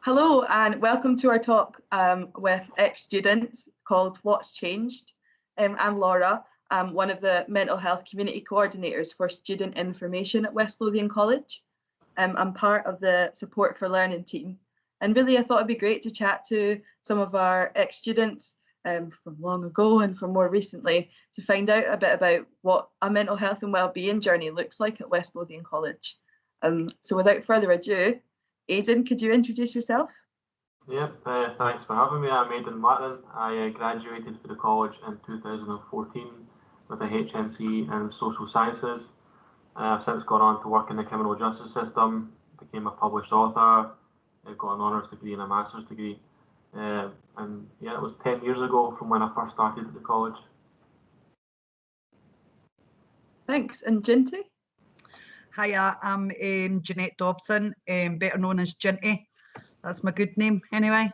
Hello and welcome to our talk with ex-students called What's Changed. I'm Laura. I'm one of the mental health community coordinators for student information at West Lothian College. I'm part of the Support for Learning team, and really I thought it'd be great to chat to some of our ex-students from long ago and from more recently to find out a bit about what a mental health and wellbeing journey looks like at West Lothian College. So without further ado, Aidan, could you introduce yourself? Yep, thanks for having me. I'm Aidan Martin. I graduated for the college in 2014 with a HNC in social sciences. I've since gone on to work in the criminal justice system, became a published author, got an honours degree and a master's degree. And yeah, it was 10 years ago from when I first started at the college. Thanks. And Ginty? Hiya, I'm Jeanette Dobson, better known as Ginty. That's my good name anyway.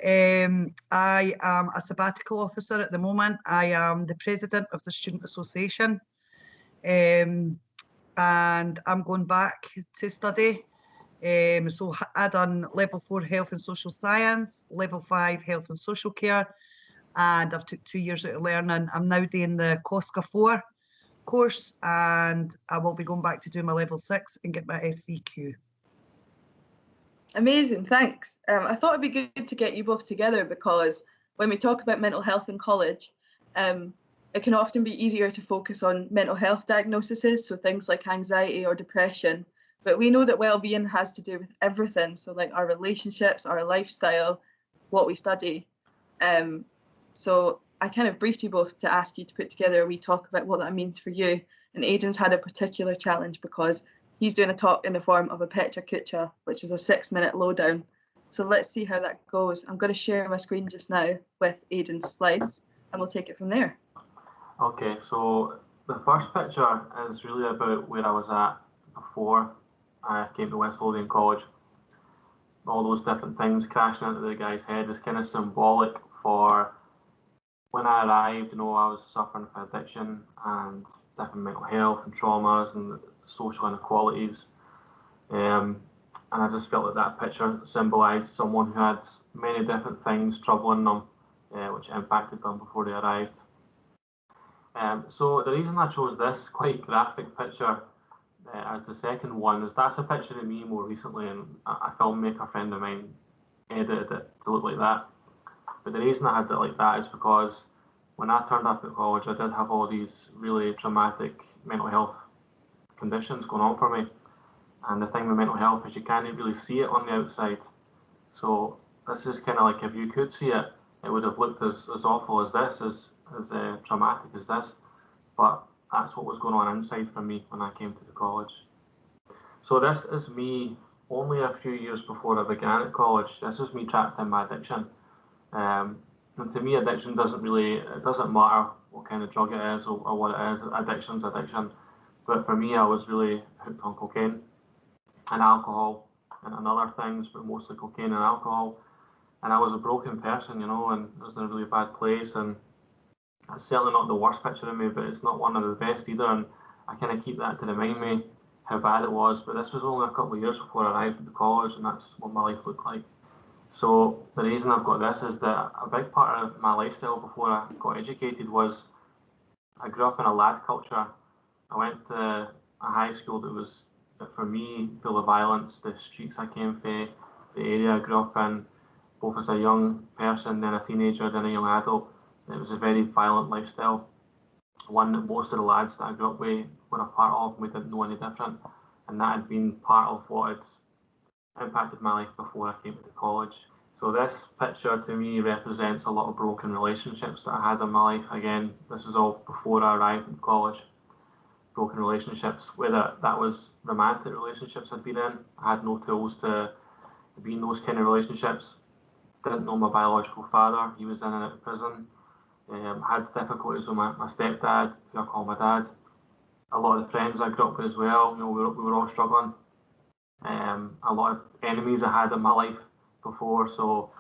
I am a sabbatical officer at the moment. I am the president of the Student Association, and I'm going back to study. So I done level 4 health and social science, level 5 health and social care, and I've took 2 years out of learning. I'm now doing the COSCA 4 course, and I will be going back to do my level 6 and get my SVQ. Amazing, thanks. I thought it'd be good to get you both together because when we talk about mental health in college, it can often be easier to focus on mental health diagnoses, so things like anxiety or depression, but we know that well-being has to do with everything, so like our relationships, our lifestyle, what we study. So I kind of briefed you both to ask you to put together a wee talk about what that means for you. And Aidan's had a particular challenge because he's doing a talk in the form of a Pecha Kucha, which is a 6-minute lowdown. So let's see how that goes. I'm going to share my screen just now with Aidan's slides, and we'll take it from there. Okay, so the first picture is really about where I was at before I came to West Lothian College. All those different things crashing into the guy's head is kind of symbolic for when I arrived. I was suffering from addiction and different mental health and traumas and social inequalities. And I just felt that that picture symbolised someone who had many different things troubling them, which impacted them before they arrived. So the reason I chose this quite graphic picture as the second one is that's a picture of me more recently, and a filmmaker friend of mine edited it to look like that. But the reason I had it like that is because when I turned up at college, I did have all these really traumatic mental health conditions going on for me. And the thing with mental health is you can't really see it on the outside. So this is kind of like if you could see it, it would have looked as awful as this, as traumatic as this. But that's what was going on inside for me when I came to the college. So this is me only a few years before I began at college. This is me trapped in my addiction. And to me, addiction doesn't matter what kind of drug it is or what it is. Addiction's addiction. But for me, I was really hooked on cocaine and alcohol and other things, but mostly cocaine and alcohol. And I was a broken person, and I was in a really bad place. And it's certainly not the worst picture of me, but it's not one of the best either. And I kind of keep that to remind me how bad it was. But this was only a couple of years before I arrived at the college, and that's what my life looked like. So the reason I've got this is that a big part of my lifestyle before I got educated was I grew up in a lad culture. I went to a high school that was, for me, full of violence. The streets I came from, the area I grew up in, both as a young person, then a teenager, then a young adult. It was a very violent lifestyle, one that most of the lads that I grew up with were a part of, and we didn't know any different. And that had been part of what had impacted my life before I came to college. So this picture to me represents a lot of broken relationships that I had in my life. Again, this is all before I arrived in college. Broken relationships, whether that was romantic relationships I'd been in. I had no tools to be in those kind of relationships. Didn't know my biological father, he was in and out of prison. Had difficulties with my stepdad, who I call my dad. A lot of the friends I grew up with as well, we were all struggling. A lot of enemies I had in my life before, so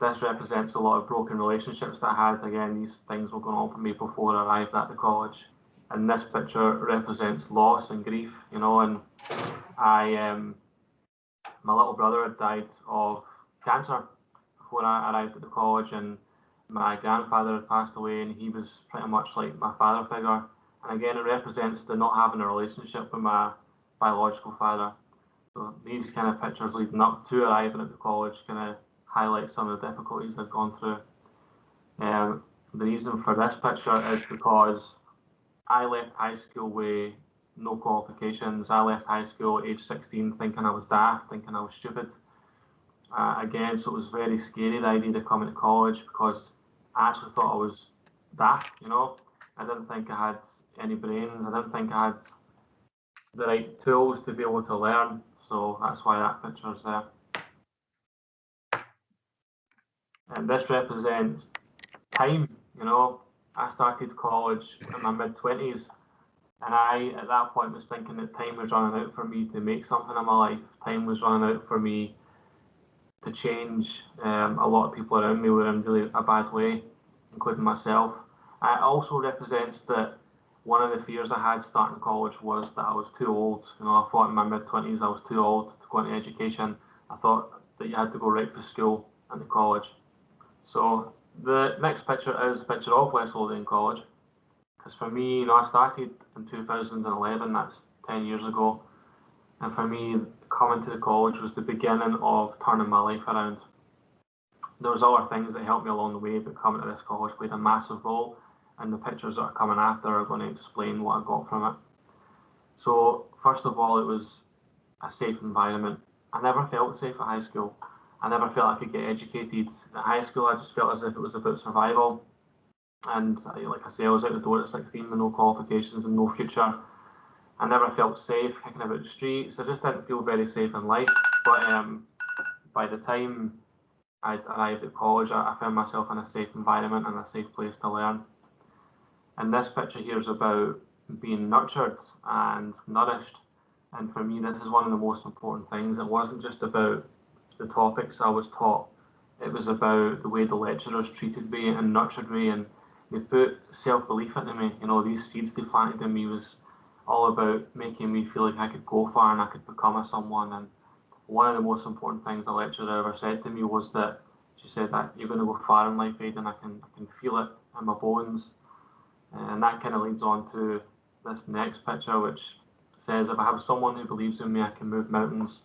this represents a lot of broken relationships that I had. Again, these things were going on for me before I arrived at the college. And this picture represents loss and grief, and my little brother had died of cancer before I arrived at the college, and my grandfather had passed away, and he was pretty much like my father figure. And again, it represents the not having a relationship with my biological father. So these kind of pictures leading up to arriving at the college kind of highlight some of the difficulties I've gone through. The reason for this picture is because I left high school with no qualifications. I left high school at age 16 thinking I was daft, thinking I was stupid. Again, so it was very scary, the idea of coming to college, because I actually thought I was daft, you know. I didn't think I had any brains. I didn't think I had the right tools to be able to learn. So that's why that picture's there. And this represents time, you know. I started college in my mid-20s, and I, at that point, was thinking that time was running out for me to make something in my life. Time was running out for me to change. A lot of people around me were in really a bad way, including myself. It also represents that one of the fears I had starting college was that I was too old. You know, I thought in my mid-20s I was too old to go into education. I thought that you had to go right to school and to college. So the next picture is a picture of West Lothian College. Because for me, you know, I started in 2011, that's 10 years ago. And for me, coming to the college was the beginning of turning my life around. There was other things that helped me along the way, but coming to this college played a massive role. And the pictures that are coming after are going to explain what I got from it. So first of all, it was a safe environment. I never felt safe at high school. I never felt I could get educated. At high school, I just felt as if it was about survival. And like I say, I was out the door at 16 with no qualifications and no future. I never felt safe kicking about the streets. I just didn't feel very safe in life. But by the time I arrived at college, I found myself in a safe environment and a safe place to learn. And this picture here is about being nurtured and nourished. And for me, this is one of the most important things. It wasn't just about the topics I was taught. It was about the way the lecturers treated me and nurtured me, and they put self-belief into me. You know, these seeds they planted in me was all about making me feel like I could go far and I could become a someone. And one of the most important things a lecturer ever said to me was that she said that you're going to go far in life, Aidan. I can feel it in my bones. And that kind of leads on to this next picture, which says, if I have someone who believes in me, I can move mountains.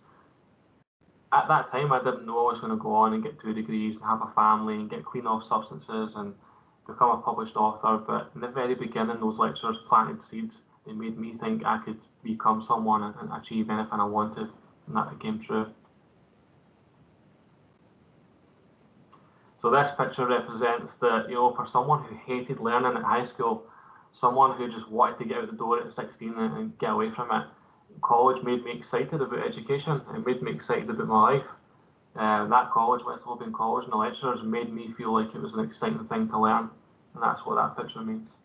At that time, I didn't know I was going to go on and get 2 degrees and have a family and get clean off substances and become a published author. But in the very beginning, those lecturers planted seeds. They made me think I could become someone and achieve anything I wanted, and that became true. So this picture represents that, you know, for someone who hated learning at high school, someone who just wanted to get out the door at 16 and get away from it, college made me excited about education. It made me excited about my life. That college, West Lothian College, and the lecturers made me feel like it was an exciting thing to learn, and that's what that picture means.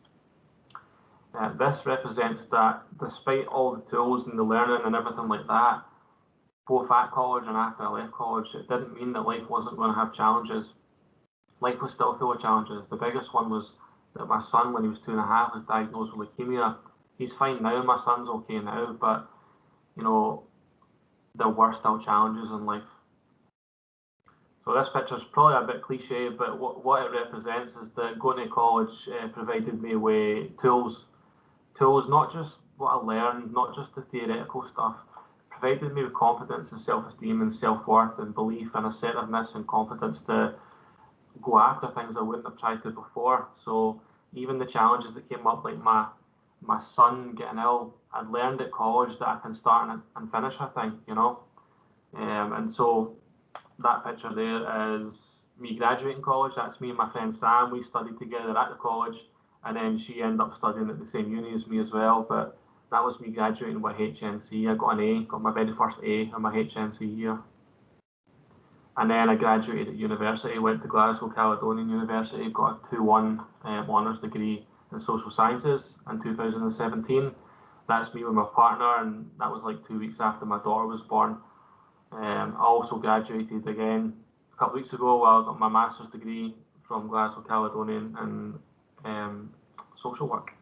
This represents that despite all the tools and the learning and everything like that, both at college and after I left college, it didn't mean that life wasn't going to have challenges. Life was still full of challenges. The biggest one was that my son, when he was 2.5, was diagnosed with leukemia. He's fine now, my son's okay now, but, you know, there were still challenges in life. So this picture is probably a bit cliche, but what it represents is that going to college provided me with tools, not just what I learned, not just the theoretical stuff, provided me with confidence and self-esteem and self-worth and belief and assertiveness and confidence to go after things I wouldn't have tried to before. So even the challenges that came up, like my son getting ill, I'd learned at college that I can start and finish a thing, you know. And so that picture there is me graduating college. That's me and my friend Sam. We studied together at the college, and then she ended up studying at the same uni as me as well. But that was me graduating with HNC. I got an A, got my very first A in my HNC year. And then I graduated at university, went to Glasgow Caledonian University, got a 2-1 honours degree in social sciences in 2017. That's me with my partner, and that was like 2 weeks after my daughter was born. I also graduated again a couple of weeks ago. I got my master's degree from Glasgow Caledonian in social work.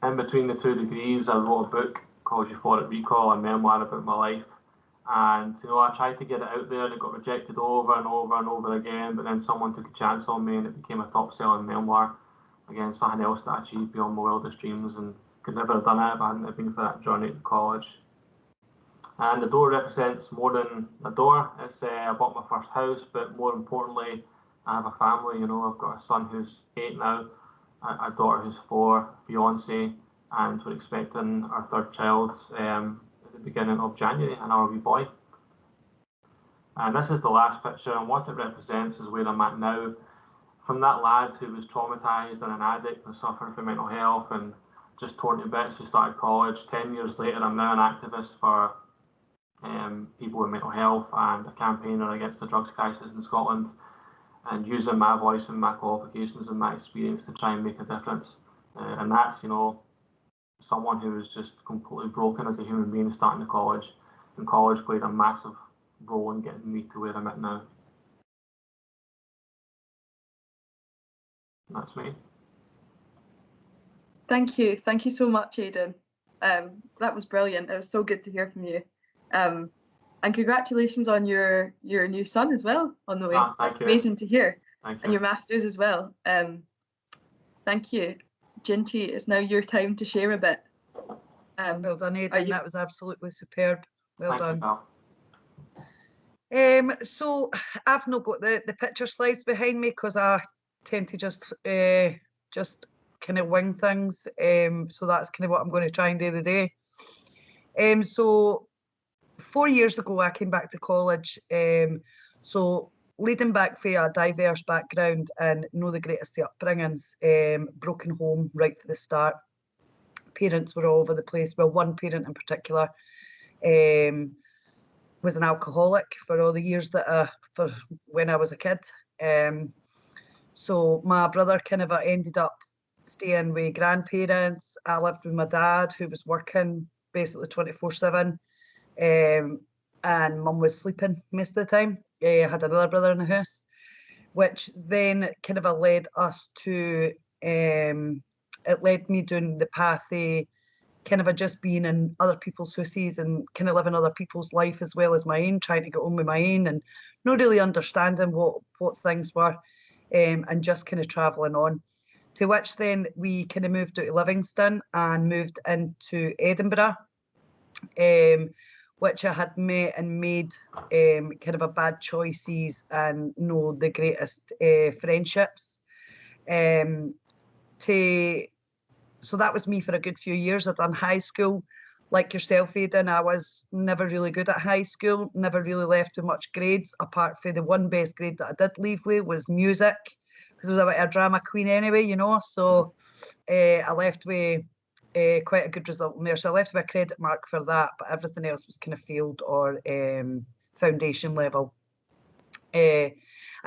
In between the 2 degrees, I wrote a book called Euphoric Recall, a memoir about my life. And I tried to get it out there, and it got rejected over and over and over again. But then someone took a chance on me, and it became a top-selling memoir. Again, something else that I achieved beyond my wildest dreams, and could never have done it if I hadn't been for that journey to college. And the door represents more than a door. It's I bought my first house, but more importantly, I have a family. I've got a son who's 8 now, a daughter who's 4, fiance, and we're expecting our 3rd child at the beginning of January, and our wee boy. And this is the last picture, and what it represents is where I'm at now. From that lad who was traumatised and an addict and suffering from mental health and just torn to bits, who started college. 10 years later, I'm now an activist for people with mental health and a campaigner against the drugs crisis in Scotland, and using my voice and my qualifications and my experience to try and make a difference. And that's, someone who was just completely broken as a human being starting college, and college played a massive role in getting me to where I'm at now. And that's me. Thank you so much, Aidan. That was brilliant. It was so good to hear from you. And congratulations on your new son as well on the way. That's amazing to hear. And your masters as well. Thank you. Ginty, it's now your time to share a bit. Well done, Aidan. That was absolutely superb. Well done. So I've not got the picture slides behind me because I tend to just kind of wing things. So that's kind of what I'm going to try and do today. So 4 years ago, I came back to college. So leading back from a diverse background and the greatest of upbringings, broken home right from the start. Parents were all over the place. Well, one parent in particular was an alcoholic for all the years for when I was a kid. So my brother kind of ended up staying with grandparents. I lived with my dad, who was working basically 24/7. And mum was sleeping most of the time. I had another brother in the house, which then kind of led us to, it led me down the path of kind of just being in other people's houses and kind of living other people's life as well as my own, trying to get on with my own and not really understanding what things were, and just kind of travelling on. To which then we kind of moved out to Livingston and moved into Edinburgh, which I had met and made kind of a bad choices and the greatest friendships. So that was me for a good few years. I'd done high school. Like yourself, Aidan, I was never really good at high school, never really left with much grades, apart from the one best grade that I did leave with was music, because I was a bit of a drama queen anyway, so I left with quite a good result in there. So I left with a credit mark for that, but everything else was kind of field or foundation level. I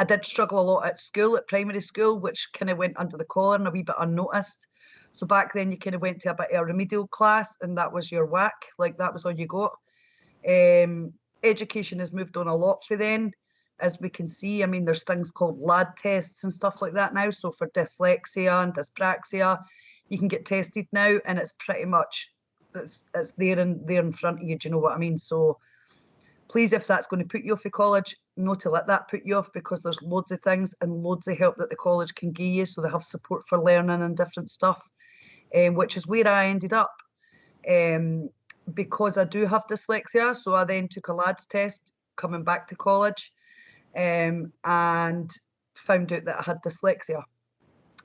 did struggle a lot at school, at primary school, which kind of went under the collar and a wee bit unnoticed. So back then you kind of went to a bit of a remedial class and that was your whack, like that was all you got. Education has moved on a lot for then, as we can see. I mean, there's things called LAD tests and stuff like that now. So for dyslexia and dyspraxia, you can get tested now and it's pretty much, it's there in front of you, do you know what I mean? So please, if that's going to put you off of college, not to let that put you off, because there's loads of things and loads of help that the college can give you. So they have support for learning and different stuff, which is where I ended up. Because I do have dyslexia, so I then took a LADS test coming back to college, and found out that I had dyslexia.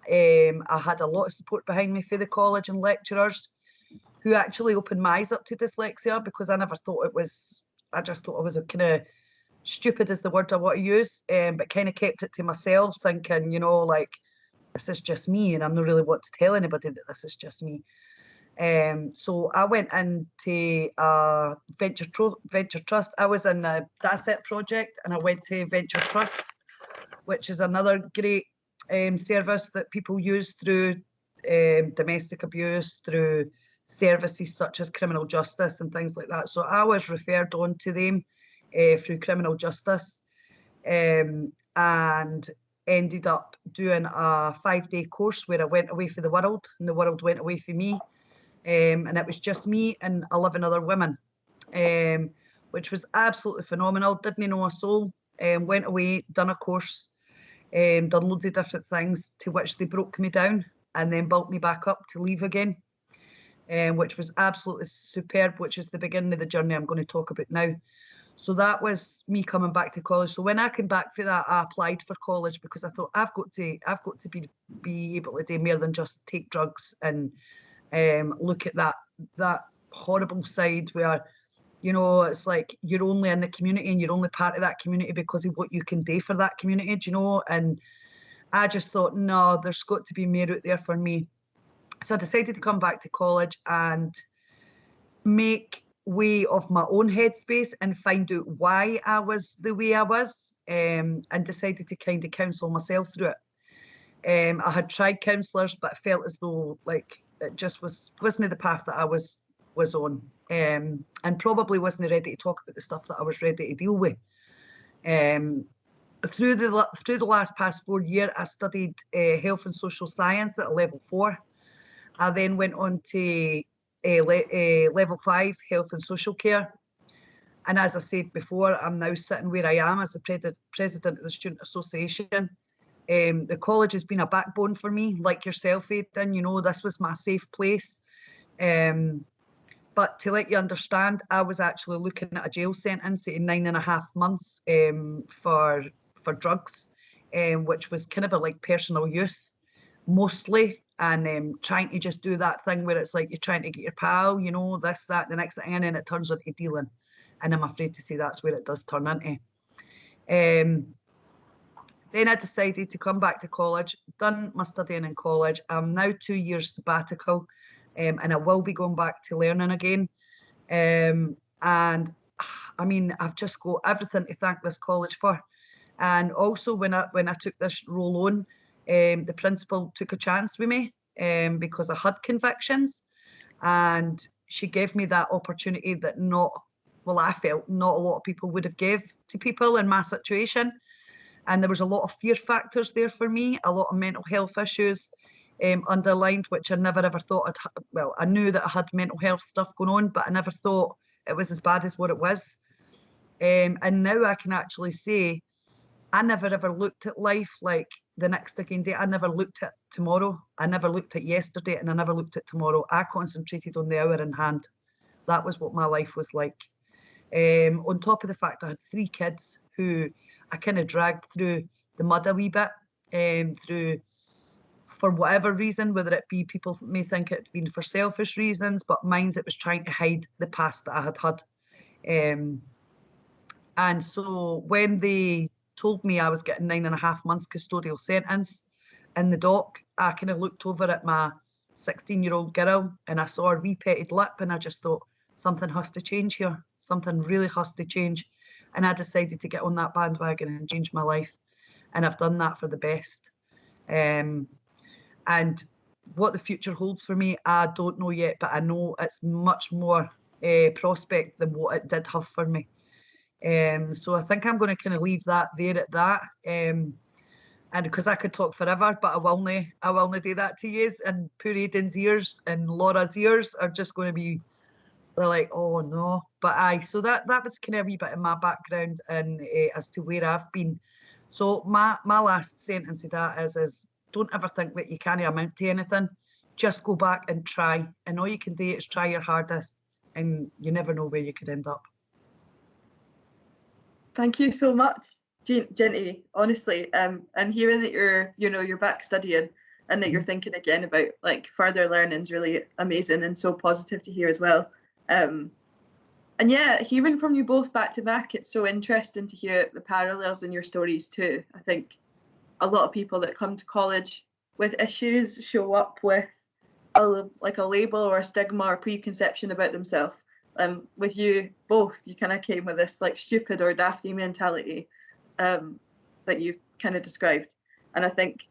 I had a lot of support behind me for the college and lecturers who actually opened my eyes up to dyslexia, because I never thought it was, I just thought I was a kind of stupid is the word I want to use, but kind of kept it to myself, thinking, like, this is just me, and I'm not really want to tell anybody that this is just me. So I went into Venture Trust. I was in the That's It project, and I went to Venture Trust, which is another great service that people use through domestic abuse, through services such as criminal justice and things like that. So I was referred on to them through criminal justice, and ended up doing a 5-day course where I went away for the world and the world went away for me. And it was just me and 11 other women, which was absolutely phenomenal. Didn't know a soul. Went away, done a course, done loads of different things, to which they broke me down and then built me back up to leave again, which was absolutely superb, which is the beginning of the journey I'm going to talk about now. So that was me coming back to college. So when I came back for that, I applied for college because I thought I've got to be able to do more than just take drugs and look at that horrible side where, you know, it's like you're only in the community and you're only part of that community because of what you can do for that community, do you know? And I just thought, no, there's got to be more out there for me. So I decided to come back to college and make way of my own headspace and find out why I was the way I was, and decided to kind of counsel myself through it. I had tried counsellors, but I felt as though like it just wasn't the path that I was on, and probably wasn't ready to talk about the stuff that I was ready to deal with. Through the last past 4 years, I studied health and social science at a level 4. I then went on to level 5 health and social care, and as I said before, I'm now sitting where I am as the president of the Student Association. The college has been a backbone for me, like yourself, Aidan. You know, this was my safe place. But to let you understand, I was actually looking at a jail sentence in 9.5 months for drugs, which was kind of like personal use mostly, and trying to just do that thing where it's like you're trying to get your pal, you know, this, that, the next thing, and then it turns into dealing. And I'm afraid to say that's where it does turn into. Then I decided to come back to college, done my studying in college. I'm now 2 years sabbatical, and I will be going back to learning again. And I mean, I've just got everything to thank this college for. And also when I took this role on, the principal took a chance with me because I had convictions, and she gave me that opportunity that I felt not a lot of people would have gave to people in my situation. And there was a lot of fear factors there for me, a lot of mental health issues underlined, which I never ever thought I knew that I had mental health stuff going on, but I never thought it was as bad as what it was. And now I can actually say I never ever looked at life like the next again day. I never looked at tomorrow. I never looked at yesterday, and I never looked at tomorrow. I concentrated on the hour in hand. That was what my life was like. On top of the fact I had 3 kids who I kind of dragged through the mud a wee bit, through, for whatever reason, whether it be people may think it had been for selfish reasons, but mine's it was trying to hide the past that I had. And so when they told me I was getting 9.5 months custodial sentence in the dock, I kind of looked over at my 16-year-old girl and I saw her wee petted lip, and I just thought, something has to change here. Something really has to change. And I decided to get on that bandwagon and change my life. And I've done that for the best. And what the future holds for me, I don't know yet, but I know it's much more prospect than what it did have for me. So I think I'm going to kind of leave that there at that. And because I could talk forever, but I will not do that to you. And poor Aidan's ears and Laura's ears are just going to be, they're like, oh no. But so that was kind of a wee bit of my background and as to where I've been. So my last sentence of that is don't ever think that you can't amount to anything. Just go back and try. And all you can do is try your hardest, and you never know where you could end up. Thank you so much, Ginty, honestly. And hearing that you're back studying and that you're thinking again about like further learning is really amazing and so positive to hear as well. And yeah, hearing from you both back to back, it's so interesting to hear the parallels in your stories too. I think a lot of people that come to college with issues show up with a label or a stigma or preconception about themselves. With you both, you kind of came with this like stupid or dafty mentality that you've kind of described, and I think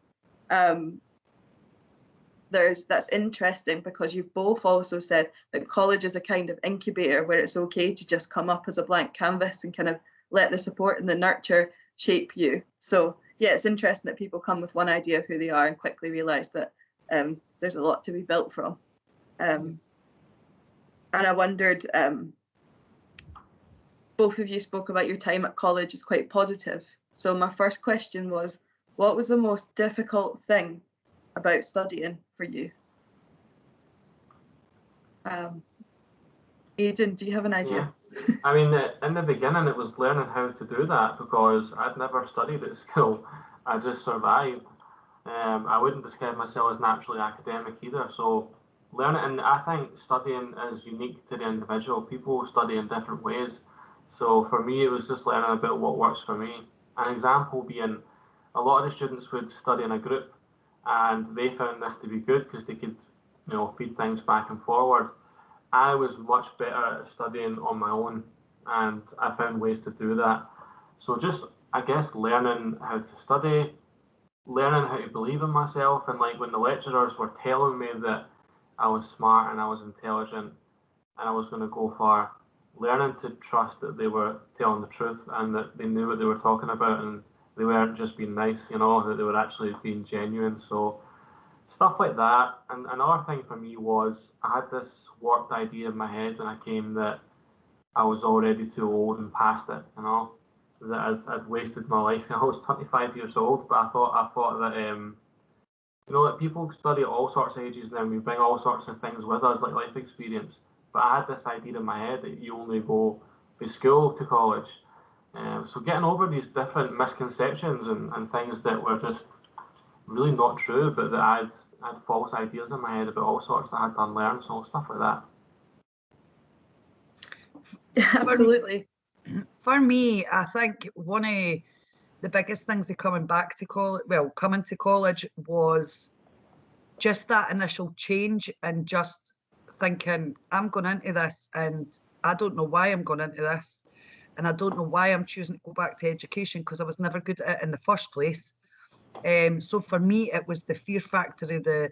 that's interesting because you've both also said that college is a kind of incubator where it's okay to just come up as a blank canvas and kind of let the support and the nurture shape you. So yeah, it's interesting that people come with one idea of who they are and quickly realise that there's a lot to be built from. And I wondered, both of you spoke about your time at college is quite positive. So my first question was, what was the most difficult thing about studying for you? Aidan, do you have an idea? Yeah. I mean, in the beginning, it was learning how to do that because I'd never studied at school. I just survived. I wouldn't describe myself as naturally academic either. So learning, and I think studying is unique to the individual. People study in different ways. So for me, it was just learning about what works for me. An example being, a lot of the students would study in a group, and they found this to be good because they could, feed things back and forward. I was much better at studying on my own, and I found ways to do that. So just, I guess, learning how to study, learning how to believe in myself, and like when the lecturers were telling me that I was smart and I was intelligent and I was going to go far, learning to trust that they were telling the truth and that they knew what they were talking about and they weren't just being nice, that they were actually being genuine. So stuff like that. And another thing for me was I had this warped idea in my head when I came that I was already too old and past it, that I'd wasted my life. I was 25 years old, but I thought that that people study at all sorts of ages now, and we bring all sorts of things with us, like life experience. But I had this idea in my head that you only go from school to college. So getting over these different misconceptions and things that were just really not true, but that I had false ideas in my head about all sorts that I had to unlearn, so stuff like that. Absolutely. For me, I think one of the biggest things of coming to college was just that initial change and just thinking, I'm going into this and I don't know why I'm going into this, and I don't know why I'm choosing to go back to education because I was never good at it in the first place. So for me, it was the fear factor of the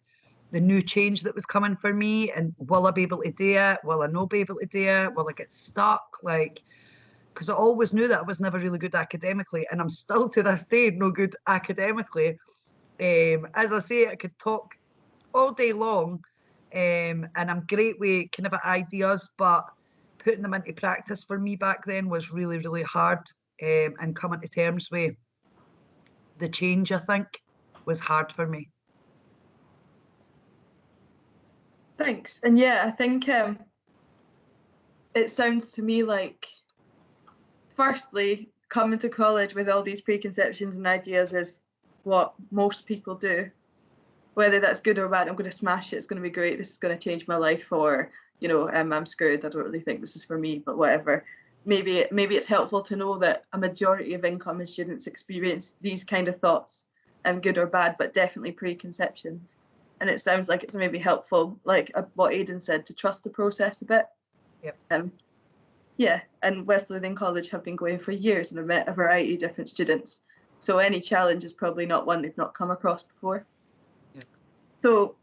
new change that was coming for me, and will I be able to do it? Will I not be able to do it? Will I get stuck? Because I always knew that I was never really good academically, and I'm still to this day no good academically. As I say, I could talk all day long, and I'm great with kind of ideas, but putting them into practice for me back then was really, really hard, and coming to terms with the change, I think, was hard for me. Thanks. And yeah, I think it sounds to me like, firstly, coming to college with all these preconceptions and ideas is what most people do. Whether that's good or bad, I'm going to smash it, it's going to be great, this is going to change my life, or, I'm screwed, I don't really think this is for me, but whatever. Maybe it's helpful to know that a majority of incoming students experience these kind of thoughts, good or bad, but definitely preconceptions. And it sounds like it's maybe helpful, like what Aidan said, to trust the process a bit. Yep. Yeah, and Wesleyan College have been going for years and have met a variety of different students. So any challenge is probably not one they've not come across before. Yep. So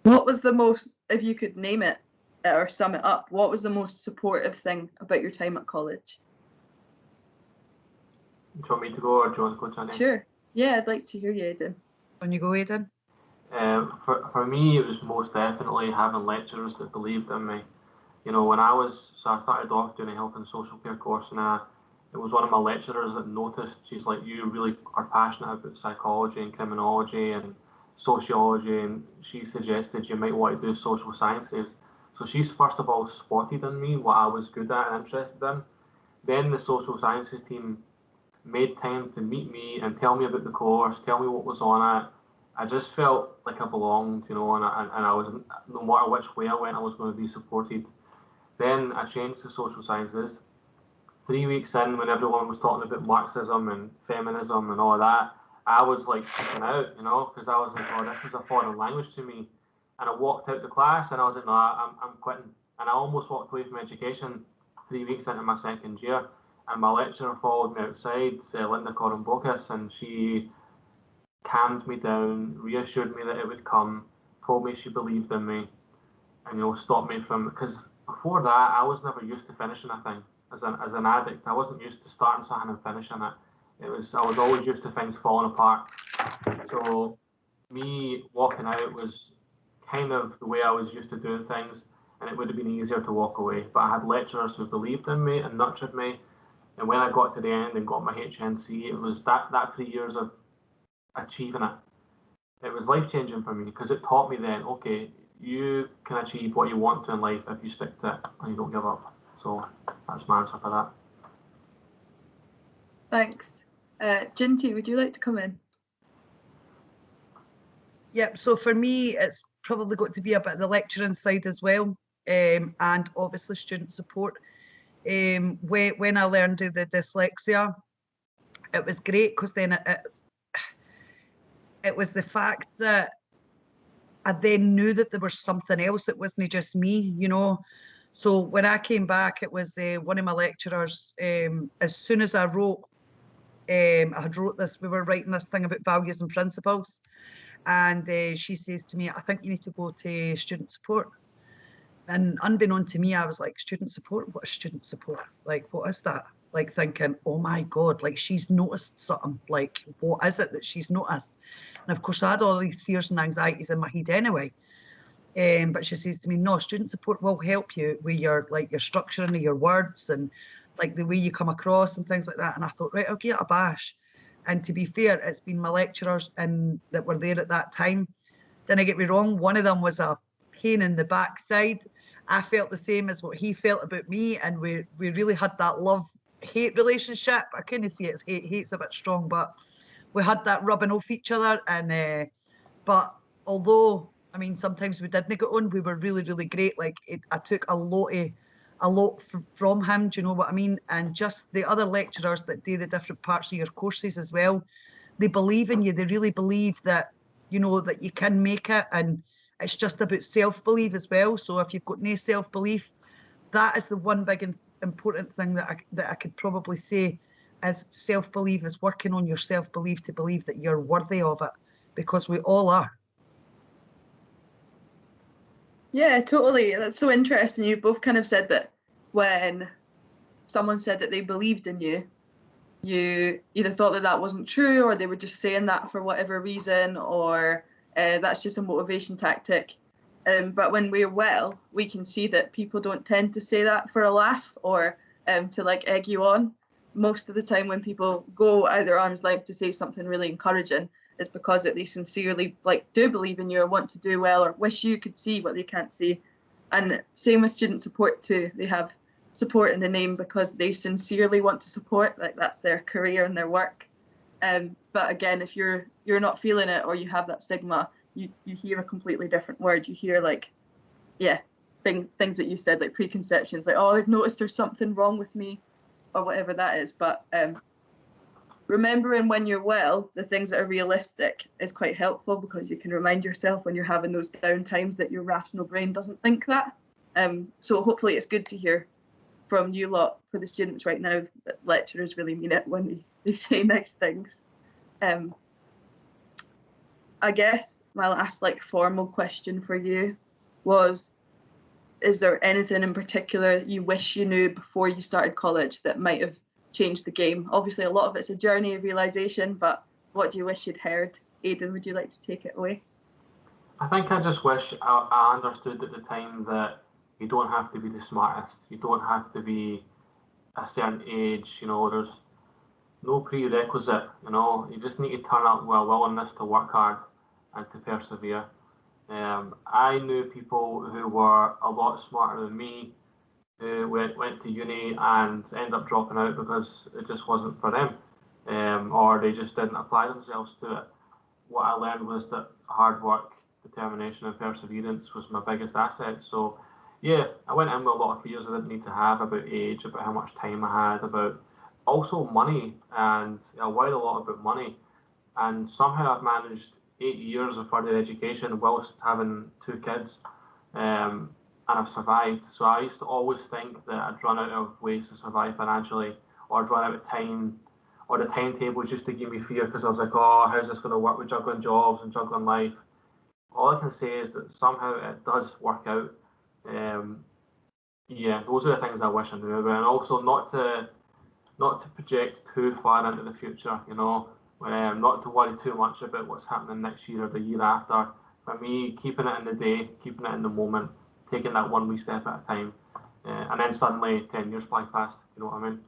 what was the most, if you could name it or sum it up, what was the most supportive thing about your time at college? Do you want me to go or do you want to go, Jenny? Sure. Yeah, I'd like to hear you, Aidan. When you go, Aidan? For me, it was most definitely having lecturers that believed in me. When I started off doing a health and social care course, and it was one of my lecturers that noticed, she's like, you really are passionate about psychology and criminology and sociology, and she suggested you might want to do social sciences. So she's first of all spotted in me what I was good at and interested in. Then the social sciences team made time to meet me and tell me about the course, tell me what was on it. I just felt like I belonged, and I was, no matter which way I went, I was going to be supported. Then I changed to social sciences. 3 weeks in, when everyone was talking about Marxism and feminism and all of that, I was like freaking out, because I was like, oh, this is a foreign language to me. And I walked out the class and I was like, no, I'm quitting. And I almost walked away from education 3 weeks into my second year. And my lecturer followed me outside, Linda Corumbocas, and she calmed me down, reassured me that it would come, told me she believed in me, and stopped me from, because before that I was never used to finishing a thing. As an addict, I wasn't used to starting something and finishing it. I was always used to things falling apart. So me walking out was kind of the way I was used to doing things, and it would have been easier to walk away. But I had lecturers who believed in me and nurtured me, And when I got to the end and got my HNC, it was that 3 years of achieving it. It was life-changing for me because it taught me then, okay, you can achieve what you want to in life if you stick to it and you don't give up. So that's my answer for that. Thanks. Ginty, would you like to come in? Yep, so for me, it's probably got to be a bit of the lecturing side as well, and obviously student support. When I learned the dyslexia, it was great because then it was the fact that I then knew that there was something else. It wasn't just me, you know. So when I came back, it was one of my lecturers. As soon as I wrote, I had wrote this, we were writing this thing about values and principles. And she says to me, I think you need to go to student support. And unbeknown to me, I was like, student support? What is student support? Like, what is that? Like thinking, oh my God, like she's noticed something. Like, what is it that she's noticed? And of course, I had all these fears and anxieties in my head anyway. But she says to me, no, student support will help you with your structuring of your words and like the way you come across and things like that. And I thought, right, I'll give it a bash. And to be fair, it's been my lecturers that were there at that time. Didn't get me wrong, one of them was a pain in the backside. I felt the same as what he felt about me, and we really had that love-hate relationship. I couldn't say it's hate. Hate's a bit strong, but we had that rubbing off each other. And but although, I mean, sometimes we didn't get on, we were really, really great. Like I took a lot from him, do you know what I mean? And just the other lecturers that do the different parts of your courses as well, they believe in you. They really believe that, you know, that you can make it, and it's just about self-belief as well. So if you've got no self-belief, that is the one big and important thing that I could probably say is self-belief, is working on your self-belief to believe that you're worthy of it, because we all are. Yeah, totally. That's so interesting. You both kind of said that when someone said that they believed in you, you either thought that wasn't true, or they were just saying that for whatever reason, or that's just a motivation tactic. But when we're well, we can see that people don't tend to say that for a laugh or to like egg you on. Most of the time when people go out their arm's length to say something really encouraging, it's because that they sincerely do believe in you or want to do well or wish you could see what they can't see. And same with student support too. They have support in the name because they sincerely want to support, like that's their career and their work. But again, if you're not feeling it, or you have that stigma, you hear a completely different word. You hear things that you said, like preconceptions, like, oh, they've noticed there's something wrong with me, or whatever that is. But remembering when you're well, the things that are realistic is quite helpful, because you can remind yourself when you're having those down times that your rational brain doesn't think that. So hopefully it's good to hear from you lot, for the students right now, that lecturers really mean it when they say nice things. I guess my last formal question for you was, is there anything in particular that you wish you knew before you started college that might have changed the game? Obviously a lot of it's a journey of realisation, but what do you wish you'd heard? Aidan, would you like to take it away? I think I just wish I understood at the time that you don't have to be the smartest. You don't have to be a certain age. You know, there's no prerequisite. You know, you just need to turn up with a willingness to work hard and to persevere. I knew people who were a lot smarter than me, who went to uni and ended up dropping out because it just wasn't for them, or they just didn't apply themselves to it. What I learned was that hard work, determination and perseverance was my biggest asset. So yeah, I went in with a lot of fears I didn't need to have, about age, about how much time I had, about also money, and I worried a lot about money. And somehow I've managed 8 years of further education whilst having 2 kids, and I've survived. So I used to always think that I'd run out of ways to survive financially, or I'd run out of time, or the timetables just to give me fear, because I was like, oh, how's this going to work with juggling jobs and juggling life? All I can say is that somehow it does work out. Yeah, those are the things I wish I knew about, and also not to project too far into the future, you know, not to worry too much about what's happening next year or the year after. For me, keeping it in the day, keeping it in the moment, taking that one wee step at a time, and then suddenly 10 years fly past, you know what I mean?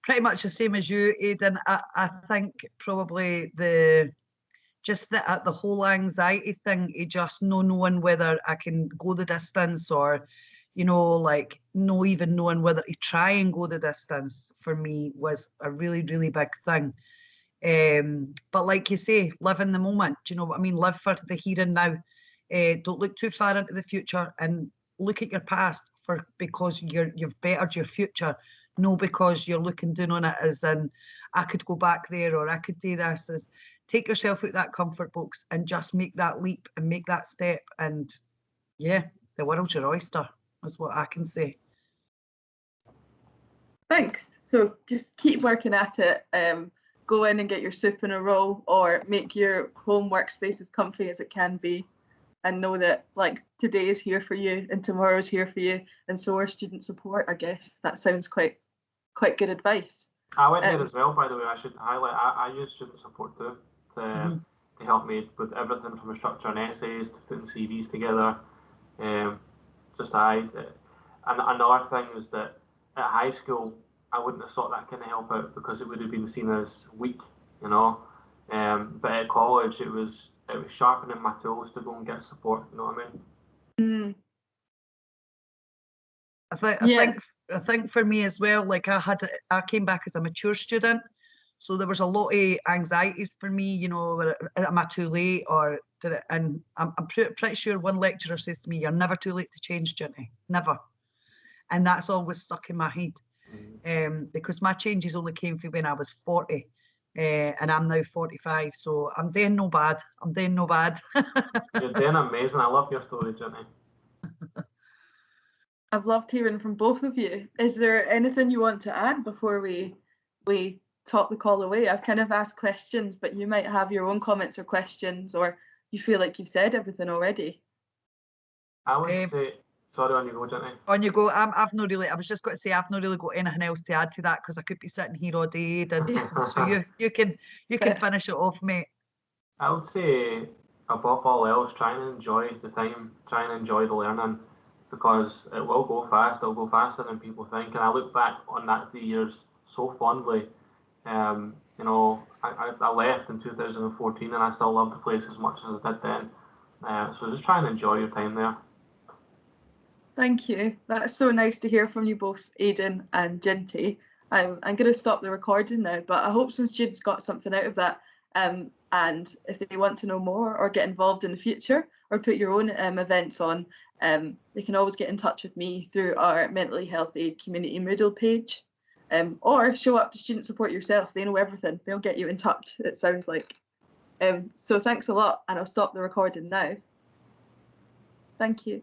pretty much the same as you, Aidan. I think probably just the whole anxiety thing, just no knowing whether I can go the distance, or, you know, like no even knowing whether to try and go the distance, for me was a really, really big thing. But like you say, live in the moment. Do you know what I mean? Live for the here and now. Don't look too far into the future, and look at your past because you've bettered your future. No, because you're looking down on it as in, I could go back there, or I could do this. As take yourself out that comfort box and just make that leap and make that step. And yeah, the world's your oyster, is what I can say. Thanks. So just keep working at it. Go in and get your soup in a roll, or make your home workspace as comfy as it can be, and know that like today is here for you and tomorrow is here for you, and so are student support. I guess that sounds quite good advice. I went there as well, by the way. I should highlight, I use student support too to help me with everything from structuring essays to putting CVs together. And another thing is that at high school I wouldn't have sought that kind of help out because it would have been seen as weak, you know. But at college it was sharpening my tools to go and get support, you know what I mean? I think for me as well, like I came back as a mature student, so there was a lot of anxieties for me, you know, am I too late, or did it? And I'm pretty sure one lecturer says to me, "You're never too late to change, Ginny, never," and that's always stuck in my head. Because my changes only came from when I was 40, and I'm now 45, so I'm doing no bad. You're doing amazing. I love your story, Ginny. I've loved hearing from both of you. Is there anything you want to add before we talk the call away? I've kind of asked questions, but you might have your own comments or questions, or you feel like you've said everything already. I would say, sorry, on you go, Ginny. On you go. I was just going to say I've not really got anything else to add to that, because I could be sitting here all day, and so you can finish it off, mate. I would say above all else, try and enjoy the time, try and enjoy the learning, because it will go fast. It'll go faster than people think. And I look back on that 3 years so fondly. You know, I left in 2014 and I still love the place as much as I did then. So just try and enjoy your time there. Thank you. That's so nice to hear from you both, Aidan and Ginty. I'm going to stop the recording now, but I hope some students got something out of that. And if they want to know more or get involved in the future or put your own events on, they can always get in touch with me through our Mentally Healthy Community Moodle page, or show up to student support yourself. They know everything. They'll get you in touch, it sounds like. So thanks a lot, and I'll stop the recording now. Thank you.